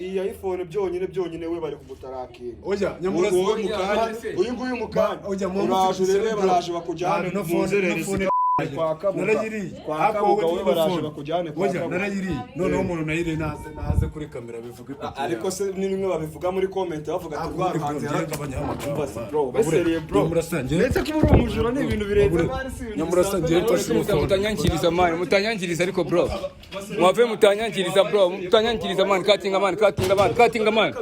iyi iPhone byonyine we bari kumutarakira. Oya nyamura uyu nguyu mukanya. Uraje rero baraje bakujyana mu nzererezi. narayiri wowe baraje bakujyane kwa Kabuga. Narayiri noneho umuntu nayire naze kuri kamera bivuga ipati. Ariko se nimwe babivuga muri comment bavuga ati rwahanze bro. Baseriye bro. Ndetse ko uri umujura ni ibintu birenze bari si ibintu. Nyamurasangiye twashe mutanyangiriza man mutanyangiriza ariko bro. Mwave mutanyangiriza bro. Mutanyangiriza man katinga man.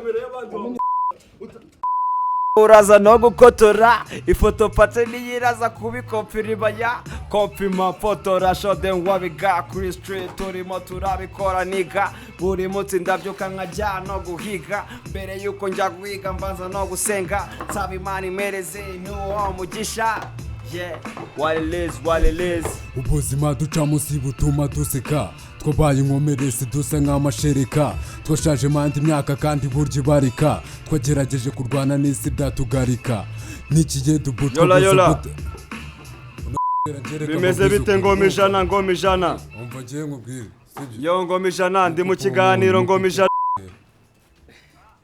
Uraza no gukotora ifoto pate niyiraza kubikopiribaya kopima fotora shoden wabiga kuri street turimo turabikora niga buri munsi ndabyuka nkajya no guhiga mbere yuko njya guhiga mbanza no gusenga nsaba Imana imereze n'uwo mugisha yeah walelez ubuzima duca munsi butuma duseka twabaye inkomeresi dusa nk'amashereka twashaje manda imyaka kandi burya ibarika twagerageje kurwana n'isi byatugarika n'ikigihe yola bimeze bite ngoma ijana umva ngiye nkubwire yo ngoma ijana ndi mu kiganiro ngoma ijana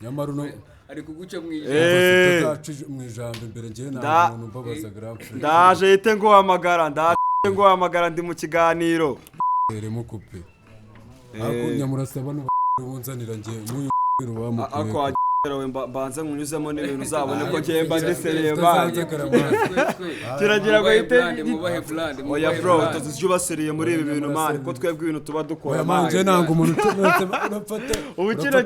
nyamara uno ari kuguca mu ijambo imbere ngiye nta muntu mbabaza grand frère ndaje yite nguhamagara ndi mu kiganiro remo coupe ako nyamurasaba n'ubunzanira ngiye n'uyu ako banza nkunyuzemo n'ibintu uzabone ko ngiye mba ndisereye banje kiragira ngo yite oya bro tuzijye baseriye muri ibi bintu mani ko twebwe ibintu tuba dukora manje nanga umuntu urafata ubukira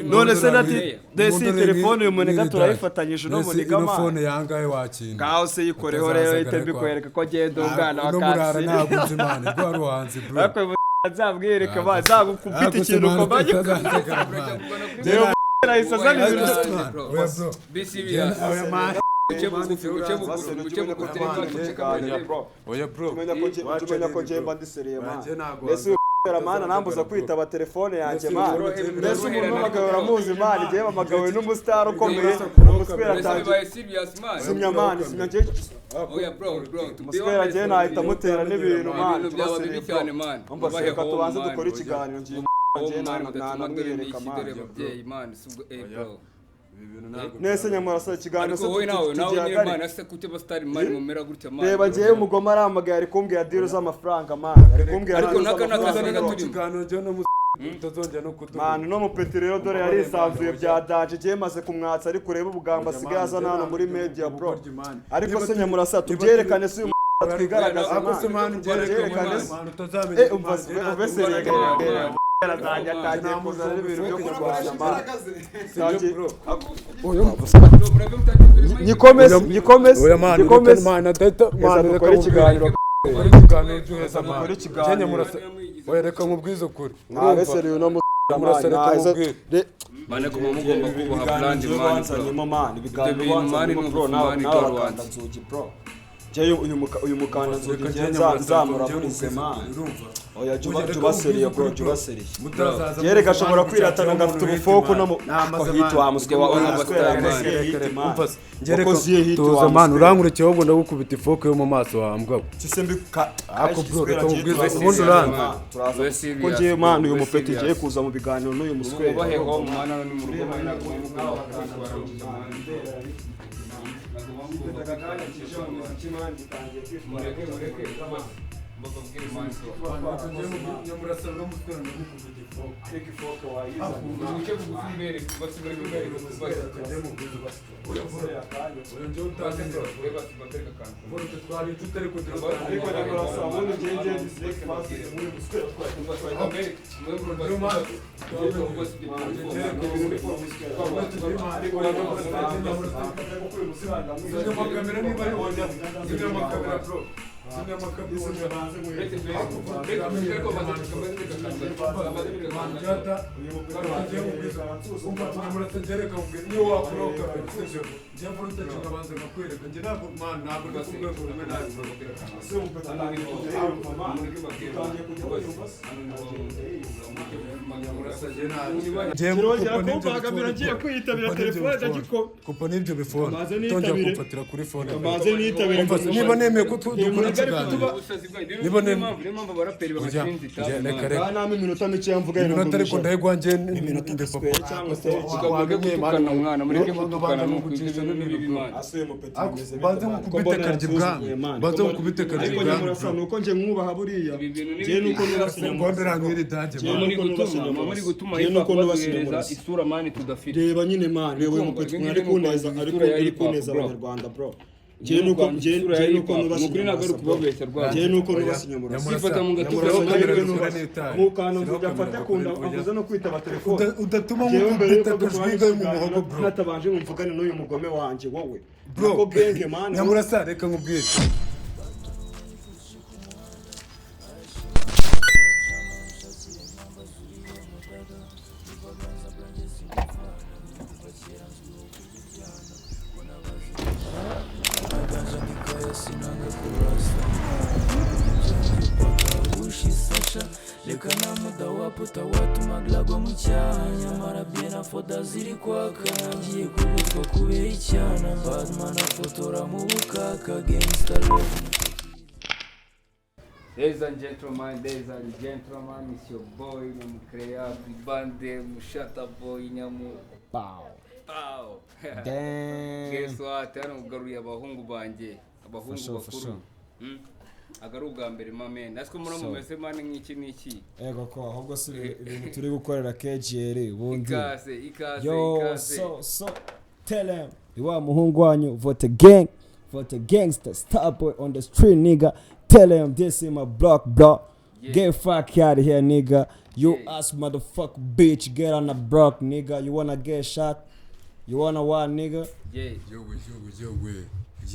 none se nati desi telefone uyu muneka turayifatanyije no muneka mani phone yangahe wakinda kaho se yikoreho rero yite mbikwereka ko ngende umwana wa kasi no ntabwo nzi mani rwa ruhanzi bro azabwireka bazagukupita ikintu ko bajye rero rahise azana ibintu oya bro tumenya ko njemba ndisereye mana nambuza kwitaba telefone yanjye mana mbese umuntu w'amagabo uramuzi mana igihe bamagawe n'umustar ukomeye umuswera atangiye simya mana simya ngiye umuswera agiye nahita mutera n'ibintu mana reka tubanze dukora ikiganiro ngiye nanamwereka mana nese nyamurasa ikiganiro reba ngiye umugoma aramagaye ari kumbwira adiro z'amafaranga mana ari kumbwira ariko nakazana ikiganiro cyo no mutazongera no kuduha mana no mupeti rero dore yarisanzuye bya danje giye maze kumwatsa ariko ureba ubugamba asigaye azana hano muri media bro ariko se nyamurasa tubyerekane se uyu twigaragaza mana byerekane ubeseriye Razanya kaje kuzana ibintu byo kurwanya mana. Nikomeze mana data mana reka ikiganiro cyuheza mana Kenya murasa wereka nkubwizo kuri nabeseriye no mana ko mugomba kubaha brand man ibiganiro mani bro nawe bakanda nzugi bro uyu mukanda nzugi nzamura muri sema oya jubaseriye bro jubaseriye yereka ashobora kwiratana ngafite ubufoko no hit wa muswe wa tuza man urankurikeye ahubwo ndagukubita ifoko yo mu maso wambwa kisembi ako bro reka ubwiza ubundi uranga ko ngiye man uyu mupeti ngiye kuza mu biganiro n'uyu muswe ubaheho mwana no mu rugo bana Kirongera kumbagamira ngiye kwitabira telefone ndagiko kupa n'ibyo bifone Maze tongera nitabire. kumfatira kuri fone maze nitabire niba nemeye ko dukora ikiganiro niba mpamvu abaraperi bagashinze itabi nama iminota mike yamvuga iminota ariko ndahegwanjye iminota cyangwa se mureke gutukana umwana mureke gutukana n'ukwigiza n'ibimana asuye mu peti meze banze mukubite karya ibwami banze mukubite karya ariko ibwami nyamurasa nuko nje mwubaha buriya Ibi bintu ni je nuko byiza. nubasinya rwanda nk'iri dage muri gutuma Je nuko hip nubasinya hop isura mani tudafite reba nyine man wewe mu peti mwari kuneza ari kuneza abanyarwanda bro je nuko nubasinya ukuri ntabwo ari ukubabeshya rwanda je nuko nubasinya murasa sifata mu gatuza mukano mvuga afate kunda avuze no kwitaba telefone udatuma jewe mbere mukubite yuko akajwiga mu muhogo bro natabanje mvugane n'uyu mugome wanje wowe bro nako genge man nyamurasa reka nkubwire Leka na muda waputa watuma glagwa mu cyaha nyamara byena foda ziri kwaka ngiye kubutwa kubera icyana Batman afotora mu bukaka gangster love. Ladies and gentlemen, it's your boy Nyamukreya Bande Mushata boy Nyamu. Pow. Pow. Damn. Guess what? Hano ugaruye abahungu banjye, abahungu For bakuru. sure. Agaru ubwa mbere mame. Natwe muri mumeze mane nk'iki. Ego ko ahubwo si ibintu turi gukorera KGR ubundi. Ikase. Yo, so tell him. Iwa muhungu wanyu vote gang, vote gangster, star boy on the street nigga. Tell him this is my block, bro. Yeah. Get fuck out of here, nigga. You Yeah. ass motherfucker bitch, get on the block, nigga. You wanna get shot? You wanna what, nigga? Yeah.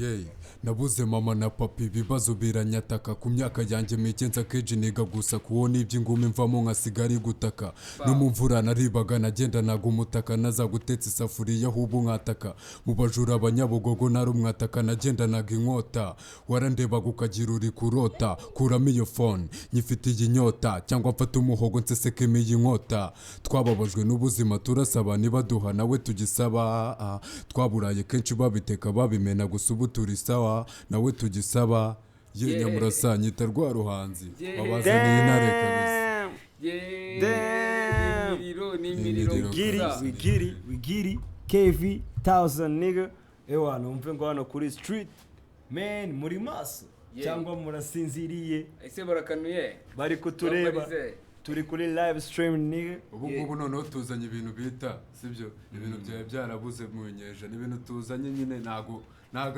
yewe nabuze mama na papa ibibazo biranyataka ku myaka yanjye mikenza keje niga gusa kubona iby'ingumi mvamo nkasigari gutaka no mu mvura naribaga nagenda naga umutaka nazagutetse isafuriya hubu nkataka mu bajura abanyabugogo nari umwataka nagenda naga inkota warandebaga ukagira uri kurota kuramo iyo phone nyifitiye inyota cyangwa mfata umuhogo nsesekemo iyi nkota twababajwe n'ubuzima turasaba niba duha nawe tugisaba twaburaye kenshi babiteka babimena gusa ubu turi sawa nawe tugisaba ye nyamurasa nyita rwa ruhanzi wabazaniye intare kabisa we get it KV 1000 nigga ewa numve ngo hano kuri street man muri maso cyangwa murasinziriye ese barakanuye bari kutureba turi kuri live stream nigga ubu ngubu noneho tuzanye ibintu bita sibyo ibintu byawe byarabuze mu nyeja n'ibintu tuzanye nyine nago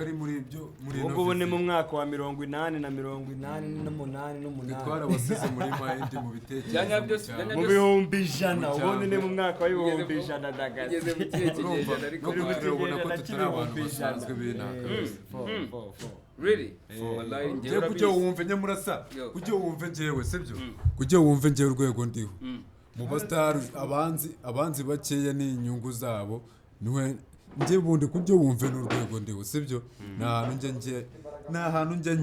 ari muri ibyo muri ubu ni mu mwaka wa 1988 twarabasize muri mind mu bitekerezo mu bihumbi ijana ubundi ni mu mwaka wa 100 dagaze igeze mu kihe kigenda ariko urabona ko tutari abantu basanzwe binaka really wallahi njyewe kujya wumve nyamurasa kujya wumve njyewe sibyo kujya wumve njyewe urwego ndiho mu bastar abanzi bakeya ni inyungu zabo niwe njye bundi kujya wumve n'urwego ndiho sibyo nta hantu njya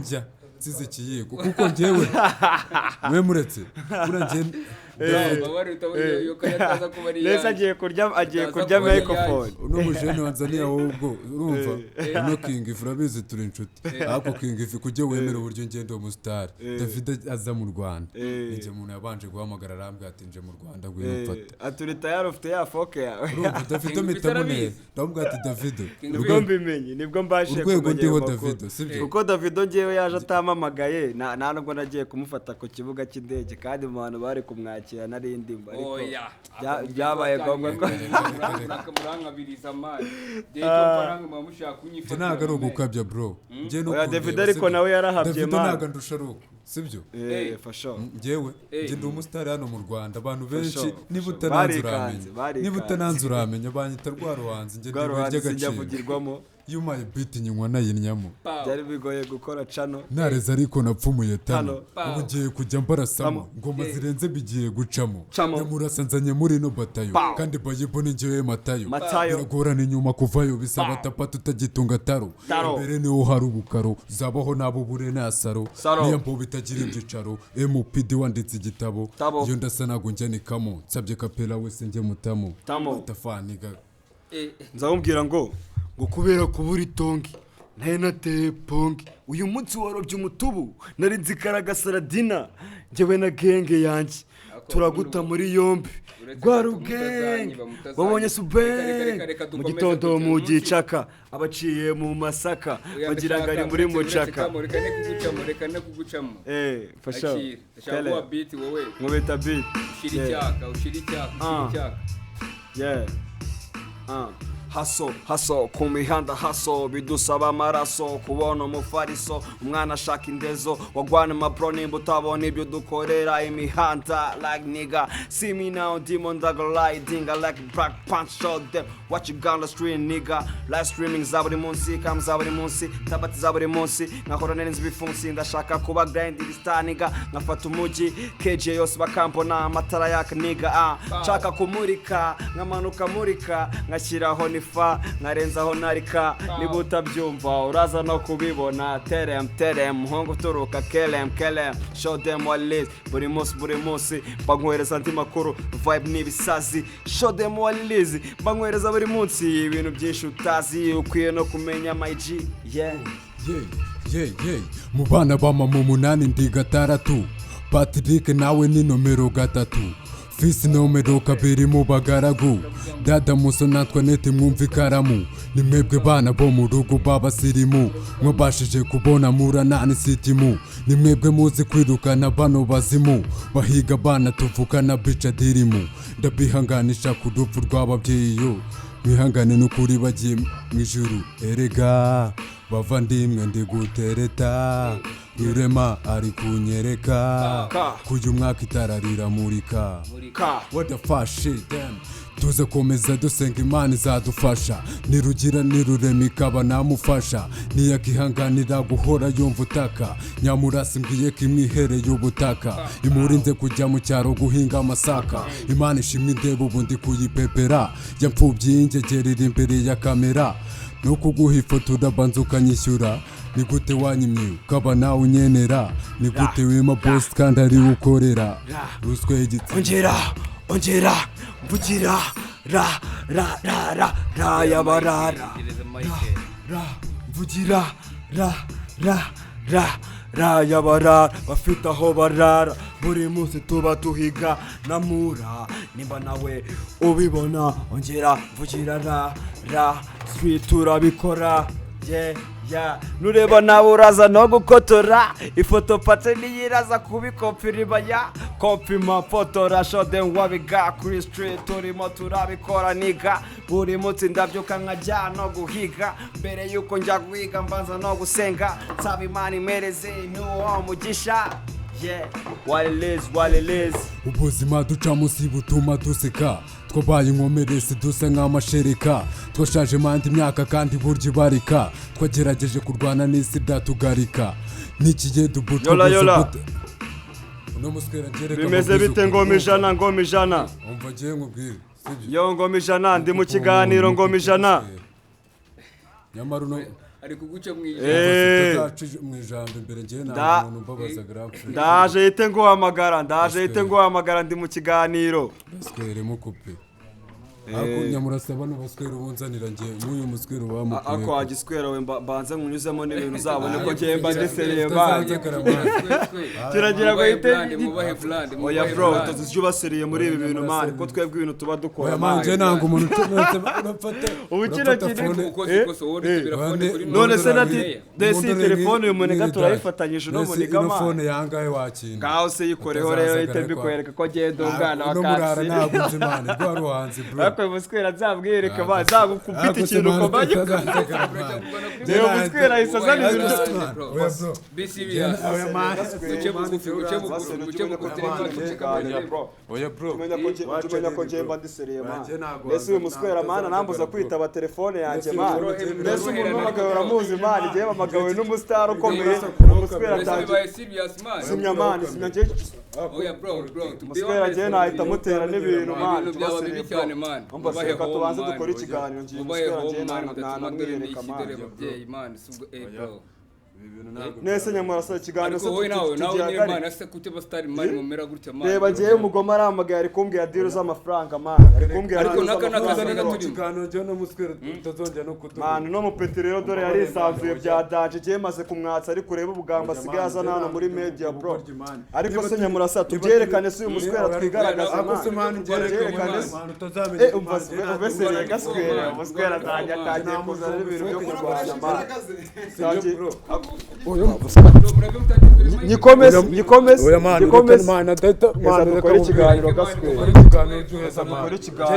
nsize ikiyiko kuko njyewe we muretse urangiye Lesa agiye kurya microphone n'umujene wanzaniye ahubwo urumva no King If urabizi turi inshuti ariko King If kujya wemera uburyo ngende uwo mustar David aza mu Rwanda nje umuntu yabanje guhamagara arambwira ati nje mu Rwanda ngwino mfata aturi tayari ufite ya foke yawe urumva David mitamune ndamubwira ati David nibwo mbimenye nibwo mbashe urwego ndiho David sibyo kuko David ngewe yaje atamamagaye nta nubwo nagiye kumufata ku kibuga cy'indege kandi mu bantu bari kumwakira narindi ariko byabaye ngombwa ko nakamurangabiriza amani deto paranga mamushaka kunyifata ntago ari ugukabya bro nje no David ariko nawe yarahabye man ntago ndusha ruko sibyo fasho ngewe nje ndi umustar hano mu Rwanda abantu benshi niba utananze uramenya banyita rwa ruhanzi nje ndi vugirwamo yumaye beat nywa nayinyamo byari bigoye gukora cano nareza ariko napfumuye tano ubu giye kujya mbarasamo ngoma zirenze bigiye gucamo nyamurasa nzanye muri no batayo kandi bayibone ngewe matayo biragorana inyuma kuvayo bisaba tapa tutagitunga taro mbere niho hari ubukaro zabaho nabo bure nasaro niyo mpo itagira ibyicaro MPD wanditse igitabo iyo ndasa nago njyanikamo nsabye kapela wese njye mutamo tafaniga nzamubwira ngo kubera kubura itongi naye nateye pongi uyu munsi warobye umutubu nari nzikaraga saradina njyewe na genge yanjye turaguta muri yombi rwarugenge wabonye subenge mu gitondo mu gicaka abaciye mu masaka bagira ngo ari muri mucaka reka ne kugucamo fasha shaka wa beat wowe nkubita beat ushira icyaka haso ku mihanda haso bidusaba amaraso kubona umufariso umwana ashaka indezo wagwana amapro nimba utabona ibyo dukorera imihanda like nigga see me now demon dog lighting like black punch show them what you got the street nigga live streaming za buri munsi kam za buri munsi tabati za buri munsi nkakora neza ibifunsi ndashaka kuba grind star nigga nkafata umugi KJ yose bakampona amatara yaka nigga nshaka kumurika nkamanuka murika nkashyiraho nifa nkarenzaho narika niba utabyumva uraza no kubibona terem muhungu turuka kelem show them what it is buri munsi bankwereza andi makuru vibe n'ibisazi show them what it is bankwereza buri munsi ibintu byinshi utazi ukwiye no kumenya my G mu bana ba mama 8 ndi 6 Patrick nawe ni nomero 3 Fisi nomero 2 mu bagaragu dada muso natwa nete mwumva ikaramu ni mwebwe bana bo mu rugo babasirimu mwabashije kubona muranani sitimu ni mwebwe muzi kwirukana bano bazimu bahiga bana tuvukana bica dirimu ndabihanganisha ku rupfu rw'ababyeyi mwihangane n'ukuri bagiye mu ijuru erega bavandimwe ndi gutereta Rurema ari kunyereka kuyu mwaka itararira murika what the fuck shit damn tuze komeza dusenga Imana izadufasha nirugira nirurema ikaba namufasha niyakihanganira guhora yumva utaka nyamurasi mbwiye kimwihereye ubutaka imurinze kujya mu cyaro guhinga amasaka Imana ishimwe ndeba ubundi kuyipepera yapfubye y'ingegerera imbere ya kamera no kuguha ifoto udabanza ukanyishyura ni gute wanyimye ukaba nawe unyenera ni gute wema boss kandi ari ukorera ruswe igitsi ongera mvugira ra yabarara mvugira ra yabarara bafite aho barara buri munsi tuba tuhiga namura nimba nawe ubibona ongera mvugira ra street turabikora nureba nawe uraza no gukotora ifoto pate niyiraza kubikopira ibaya kopi mafotora show them what we got kuri street turimo turabikora niga buri munsi ndabyuka nkajya no guhiga mbere yuko njya guhiga mbanza no gusenga nsaba Imana imereze n'uwo mugisha what it is ubuzima duca munsi butuma duseka twabaye inkomeresi dusa nk'amashereka twashaje manda imyaka kandi burya ibarika twagerageje kurwana n'isi byatugarika n'ikigiye dubuca bimeze bite ngoma ijana umva ngiye nkubwire yo ngoma ijana ndi mu kiganiro ngoma ijana nyamara uno ari kuguca mu ijambo imbere ngiye nta muntu mbabaza graphe ndaje yite nguhamagara ndi mu kiganiro baswere mukupe ako nyamurasaba n'ubaswere ubunzanira ngiye nk'uyu muswere bamukuye ako agiswera we mbanze nkunyuzemo n'ibintu uzabone ko ngiye mba ndisereye banje kiragira ngo yite oya bro tuzijye baseriye muri ibi bintu mani ko twebwe ibintu tuba dukora manje nanga umuntu urafata ubukira none se nati desi telefone uyu munega turayifatanyije no muniga mani phone yangahe wakinga ngaho se yikoreho rero yite mbikwereka ko genda umwana wa kasi ntabwo nzi mani rwa ruhanzi bro akwe muswera zabwireka bazagukubita ikintu komanye rero muswera isazana ibintu oya bro tumenya ko jemba ndisereye man ese uyu muswera man nambuza kwitaba telefone yanjye man ese umuntu w'amagabo muzi man jemba amagabo n'umustar ukomeye umuswera tangiye simya man simya je oya bro muswera je nahita mutera n'ibintu man tubaseriye cyane man reka tubanze dukora ikiganiro ngiye muswera je nta namwereka man nese Nyamurasa ikiganiro ariko wowe nawe nyine man ase kuteba star man mumera gutya man reba ngiye umugoma aramagaye ari kumbwira deal z'amafaranga man ari kumbwira ariko nakazana ikiganiro cyo no muswera tutazongera no kutu man no mupeti rero dore yari isanzuye bya danje giye maze kumwatsa ari kureba ubugamba asigaye azana hano muri media bro ariko se Nyamurasa tubyerekane se uyu muswera twigaragaza man byerekane ubesere gaswera muswera zanjye atangiye kuzana ibintu byo kurwanya man Nikomeze man adata man reka ikiganiro gaswera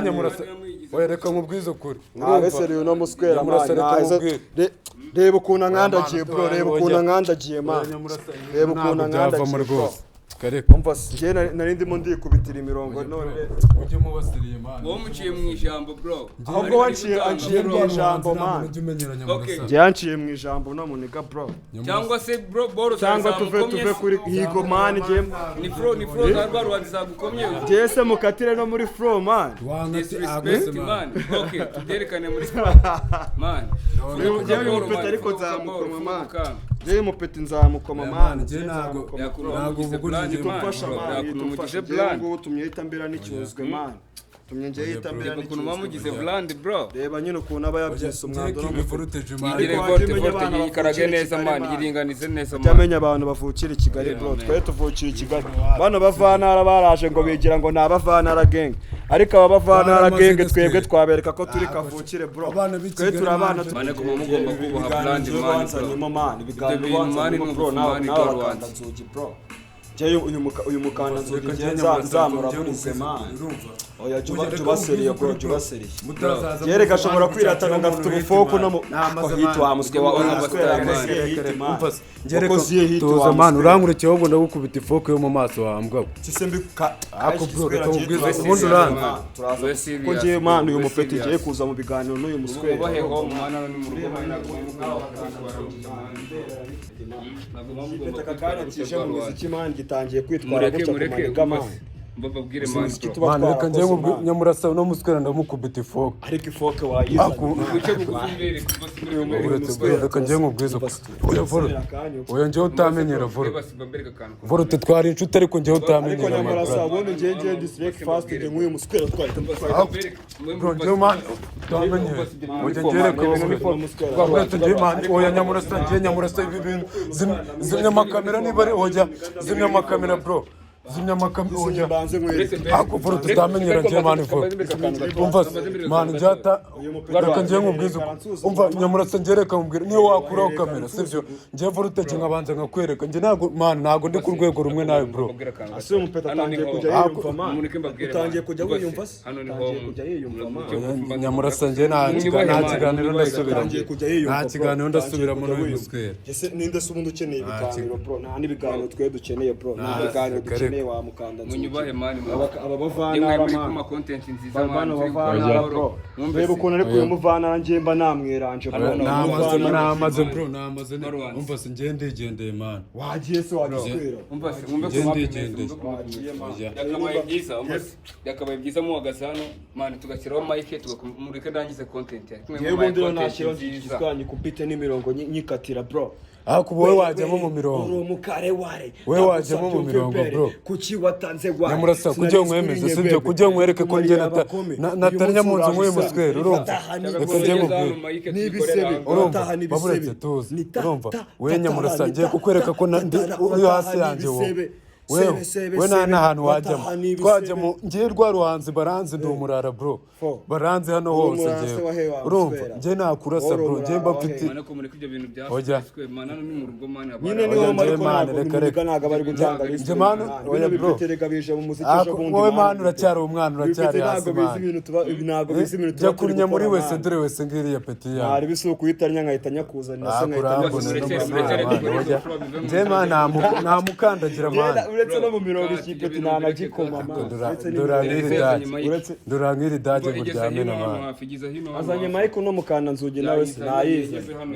Nyamurasa wereka mubwizo kuri nabesere uno muswera man reba ukuntu nkandagiye bro reba ukuntu nkandagiye man reba ukuntu nkandagiye umva njye nari ndimo ndikubitira imirongo none ujye mubasiriye man wowe muciye mu ijambo bro ahubwo wanciye mu ijambo man njye yanciye mu ijambo no muniga bro cyangwa se bro boro cyangwa tuve kuri higo man njye ni flow zarwa rwazagukomye njye se mukatire no muri flow man respect man okay tuderekane muri man njye mupeta ariko nzamukoma man njye mupeta nzamukoma man njye ntago uvuga gufasha man yitufashe blango tumye itambira n'icyuzwe man tumye ngiye itambira n'ukuntu bamugize blande bro reba nyine ukuntu aba yabyese umwando no voltage man vote yikarage neza man yiringanize neza man cyamenya abantu bavukira i Kigali bro twaye tuvukira i Kigali bano bavantara baraje ngo bigira ngo nabavantara gang ariko aba bavantara gang twebwe twabereka ko turi kavukire bro twaye turi abana bane ko mugomba kubaha blande man ibiganiro man bro nawe Rwanda nzugi bro uyu mukanda nzugi nzamura kuze man oya jubaseriye bro jubaseriye yere gashobora kwiratana ngafite ubufoko no hito amuswe wa onaskwera ngere tuza man urankurekeho ngo ndagukubita ifoko yo mu maso wambwa kisembi ako bro reka mubwize ubundi uranga ko ngiye man uyu mupeti ngiye kuza mu biganiro n'uyu muswera baheho umwana ni mu rugo mupeta kakana kije mu muziki man gitangiye kwitwara gutya kumaniga man bababwire man man reka njye Nyamurasa no muswera ndamukubita ifoko ariko ifoke wayiza uce bugufumbere reka njye nkubwize oya njye utamenyera voro twari inshuti ariko njye utamenyera ariko Nyamurasa ubundi njye district fast njye nk'uyu muswera twahita bro njye man utamenyera ujye ngereka wabwete njye man oya Nyamurasa ibi bintu zimya amakamera niba ari oya zimya amakamera bro zimya makamera oya ako voro tutamenyera njye man voro umva man njata reka njye nkubwize umva Nyamurasa ngereka mubwira niyo wakuraho kamera sivyo njye voro utege nkabanza nkakwereka njye ntago ndi ku rwego rumwe nawe bro ase umupeta atangiye kujya yiyumva man utangiye kujya wiyumva se utangiye kujya yiyumva man Nyamurasa njye nta kiganiro ndasubiramo n'uyu muswera ese ninde se ubundi ukeneye ibiganiro bro nta n'ibiganiro twe dukeneye bro nta biganiro dukeneye wa mukanda munyubahe mani aba bavana man content nziza man bavana bro reba ukuntu ari kuyumuvana njye mba namwiranje bro namaze bro namaze umva se njye ndigendeye man wagiye se wagiswera umva se umve ko ndigendeye yakabaye byiza mu wagasano man tugashyiraho mic tugakumurika ndangize content yewe ndi nashiro nzikiswanye kupita n'imirongo nyikatira bro ako wowe wajyamo mu mirongo umukare ware wowe wajyamo mu mirongo bro kuki watanze wa Nyamurasa kujya nkwemeze sibyo kujya nkwereke ko njye natarnya mu nzu nk'uyu muswera urumva reka njye nkubwire n'ibisebe urumva baburetse tuzi urumva we Nyamurasa ngiye kukwereka ko uri hasi yanjye wowe we nta hantu wajyamo twajyamo ngiye rwa ruhanzi baranze ndi umurara bro baranze hano hose ngiye urumva ngiye nakurasa bro ngiye mba mfite nyine niwo mariko reka ntago bari gutanga ngiye manu oya bro wowe manu uracyari umwana uracyari hasi manu ntago bizi ibintu jya kurinya muri wese dore wese ngiriya peti yawe ntari bisuku uhitanya nkahita nyakuzana nasa nkahita ngiye manu namukandagira manu uretse no mu mirongo ikipe ntanagikoma dora nk'iri dage buryame na mani azanye Michael no mukanda nzugi nawe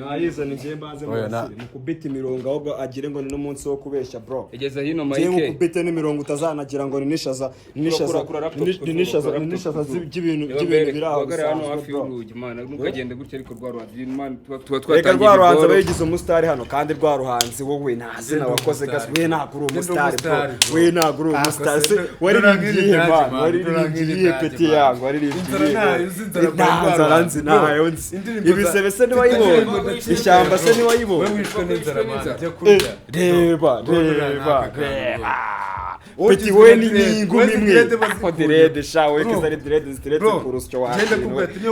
nayize ni ngiye mbanze mu kubita imirongo ahubwo agire ngo ni n'umunsi wo kubeshya bro egeza hino Michael Mike kubita n'imirongo utazanagira ngo ni nishaza by'ibintu biri aho hano hafi y'urugi man ntukagende gutya ariko rwaruhanze man tuba reka rwaruhanze bayigize umusitari hano kandi rwaruhanze wowe ntazi na wakoze gas we ntabwo uri umusitari bro we ntabwo uri umusitari se waririmbiye man waririmbiye peti yangu waririmbiye ntanzara nzi nayo nzi ibisebe se niwayibonye ishyamba se niwayibonye reba peti we ni ingumi imwe ko direde shawe kizari direde zitiretse ku rusyo wawe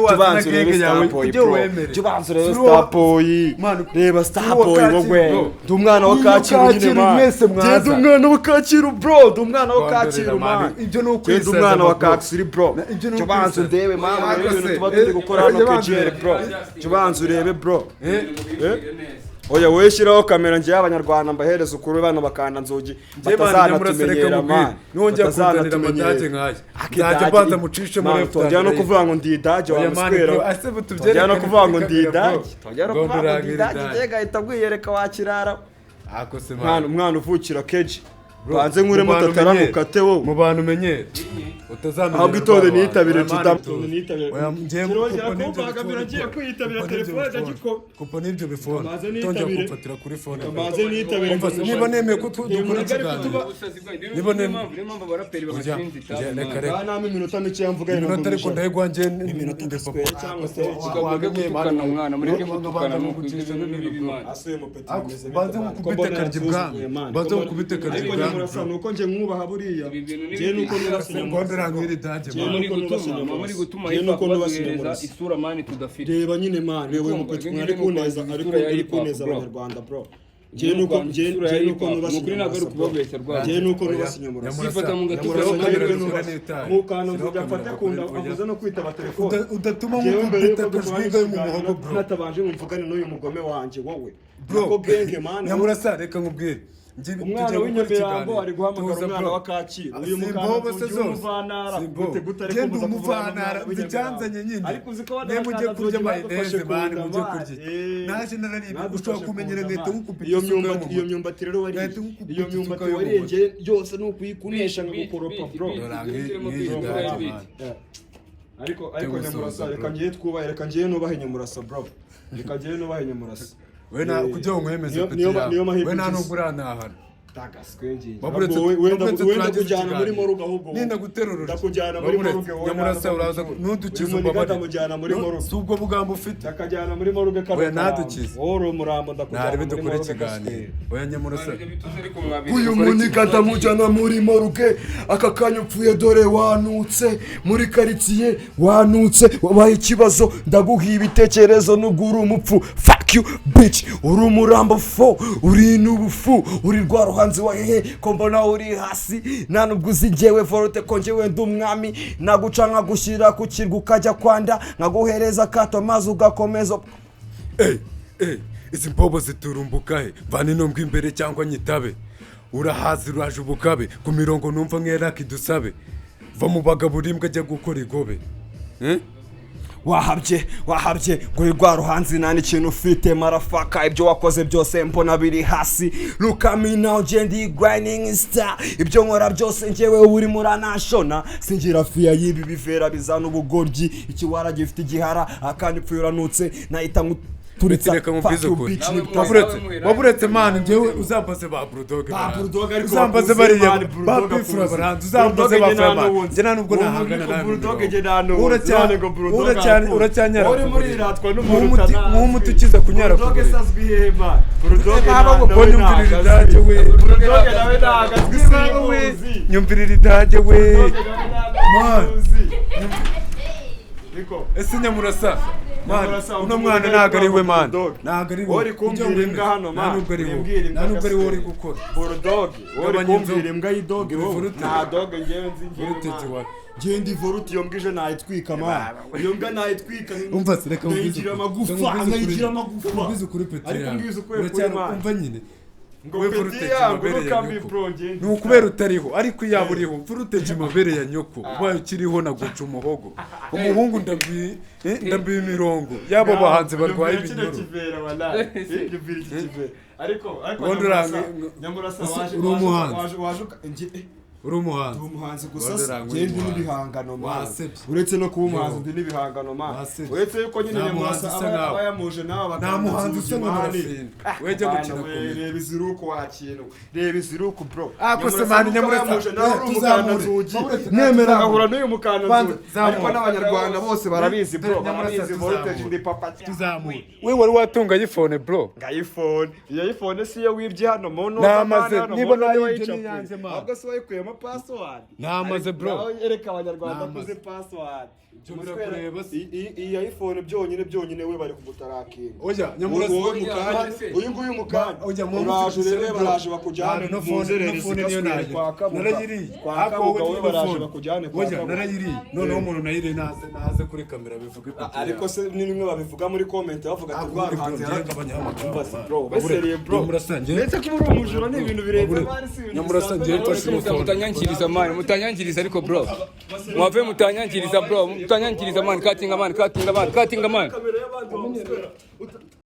tubanze urebe Starboy bro tubanze urebe Starboy reba Starboy wowe ndi umwana wa Kacyiru nyine man ndi umwana wa Kacyiru bro ndi umwana wa Kacyiru man ibyo no ndi umwana wa Kacyiru bro tubanze ndebe man ibintu tuba turi gukora hano KGL bro tubanze urebe bro oya weshyiraho kamera ngiye abanyarwanda mbahereza ukuri bano bakanda nzugi batazanatumenyera man nongera kuzanira amadage nkaje nzajya banza mucishe muri tojya no kuvuga ngo ndi idage wa muswera tojya no kuvuga ngo ndi idage tojya no kuvuga ngo ndi idage yega itagwiyereka wakirara akose umwana uvukira keji banze nkuremo tataramuka tewo mu bantu menyere utazamenyera ahubwo itode niyitabire tudamu ngiye kwiyitabira telefone ndagiko kupo n'ibyo bifone tongera kumfatira kuri fone banze niyitabire niba nemeye ko dukora ikiganiro niba nemeye impamvu abaraperi babashinze reka nami iminota mike yamvuga iminota ariko ndahegwa nje iminota cyangwa se kigabwe gutukana umwana mureke gutukana no kugisha n'ibimana asuye mu peti bimeze banze mukubite karya bwami banze mukubite karya bwami nuko nje mwubaha buriya je nuko nubasinya ngondera ngiri dage muri gutuma hipa kubahereza isura mani tudafite reba nyine man reba mu peti mwari kuneza ari kuneza abanyarwanda bro je nuko nukuri nagaru kubabeshya rwa je nuko nubasinya mu sifata mu gatukana mukana nzujya mfate kunda avuze no kwitaba telefone udatuma mukubita kujwiga mu muhogo bro natabanje mumvugane n'uyu mugome wanje wowe bro genge man nyamurasa reka nkubwire umwana w'inyamirambo ari guhamagara umwana wa Kacyiru uyu mugabo w'umuvanara genda umuvanara uzicyanzanye nyine ariko uziko ne mujye kurya mayoneze mani mujye kurya naje nararibye ushobora kumenyera ngahita nkukupita iyo myumbati rero wari iyo myumbati warengeye yose ni ukuyikunisha ngukoropa bro ariko nyamurasa reka ngiye twubahe reka ngiye nubahe nyamurasa bro reka ngiye nubahe nyamurasa we na kujya umwemeze peti yawe we nta nubwo uranahana wenda kujyana muri moruga ahubwo ninda guterura ndakujyana muri moruga wowe nyamurasa uraza nudukiza ubabare mujyana muri moruga si ubwo bugambo ufite akajyana muri moruga we nadukiza wowe umurambo ndakujyana muri moruga dukora ikiganiro we nyamurasa uyu muniga ndamujyana muri moruga aka kanya upfuye dore wanutse muri karitsiye wanutse wabaye ikibazo ndaguha ibitekerezo nugura umupfu fuck you bitch uri umurambo fo uri nubufu uri rwaruhanzi wa hehe ko mbona uri hasi nta nubwo uzi njyewe vorote ko njyewe ndi umwami naguca nkagushyira ku kirwa ukajya kwanda nkaguhereza kato maze ugakomeza izi mbobo ziturumbuka he vana inombwa imbere cyangwa nyitabe urahazi uraje ubukabe ku mirongo numva nk'eraki dusabe va mu bagabo urimbwa ajya gukora igobe wahabye ngo rwaruhanzi nta n'ikintu ufite marafaka ibyo wakoze byose mbona biri hasi look at me now jendi grinding star ibyo nkora byose njyewe uri muranashona singira fiya y'ibi bivera bizana ubugoryi ikiwara gifite igihara akandi pfuye uranutse nahita tureka mubwize ukuri waburetse mani njyewe uzambaze ba Bulldog uzambaze bariya ba Bifura baranze uzambaze ba Fama njye nta nubwo nahangana nawe uracyanyara uri muri ratwa n'umuruta nk'umuti ukiza kunyara ku Bulldog sazwi hehe man Bulldog nyumvirira idage we Bulldog nawe nahagaze nyumvirira idage we man ese nyamurasa uno mwana ntago ari we man ntago ari we uri kumbwira imbwa hano man nta nubwo ari we uri gukora Bulldog uri kumbwira imbwa y'idog nta dog ngewe nzi ngewe ndi voruti iyo mbwa ije nayitwika man iyo mbwa nayitwika umva se reka nkayigira amagufa umbize ukuri peti yawe ariko mbize ukuri kuri man umva nyine we voltage mabereye ya nyoko ni ukubera utariho ariko iyaba uriho voltage mabereye ya nyoko ubaye ukiriho naguca umuhogo umuhungu ndambiye imirongo yabo bahanze barwaye ibinyoro ariko nyamurasa uri umuhanzi gusa ngende n'ibihangano man uretse no kuba umuhanzi ndi n'ibihangano man uretse yuko nyine nyamurasa aba yamuje nawe nta muhanzi usa n'Arafine weje gukina komedi reba iziruko wakintu reba iziruko bro kose man nyamurasa tuzamure nemera gahura n'uyu mukana ariko n'abanyarwanda bose barabizi bro barabizi voltage ndi papa tuzamure we wari watunga iPhone bro iPhone iyo iPhone siyo wibye hano mono namaze niba nayibye niyanze man ahubwo se wayikuyemo password namaze bro ereka abanyarwanda kuze password iyi iPhone byonyine we bari kumutarakinga oya nyamurasa uyu nguyu mukanya uraje rero baraje bakujyana no phone niyo naje narayiri ako we baraje bakujyana oya narayiri noneho umuntu nayire naze kuri kamera bivuga ariko se ni nimwe babivuga muri comment bavuga ati rwa ruhanze bro baseriye bro nyamurasa nge ndetse kuba uri umujura ni ibintu birenze bari si nyamurasa nge mutanyangiriza man mutanyangiriza ariko bro mwave mutanyangiriza bro mutanyangiriza man katinga man kamera y'abandi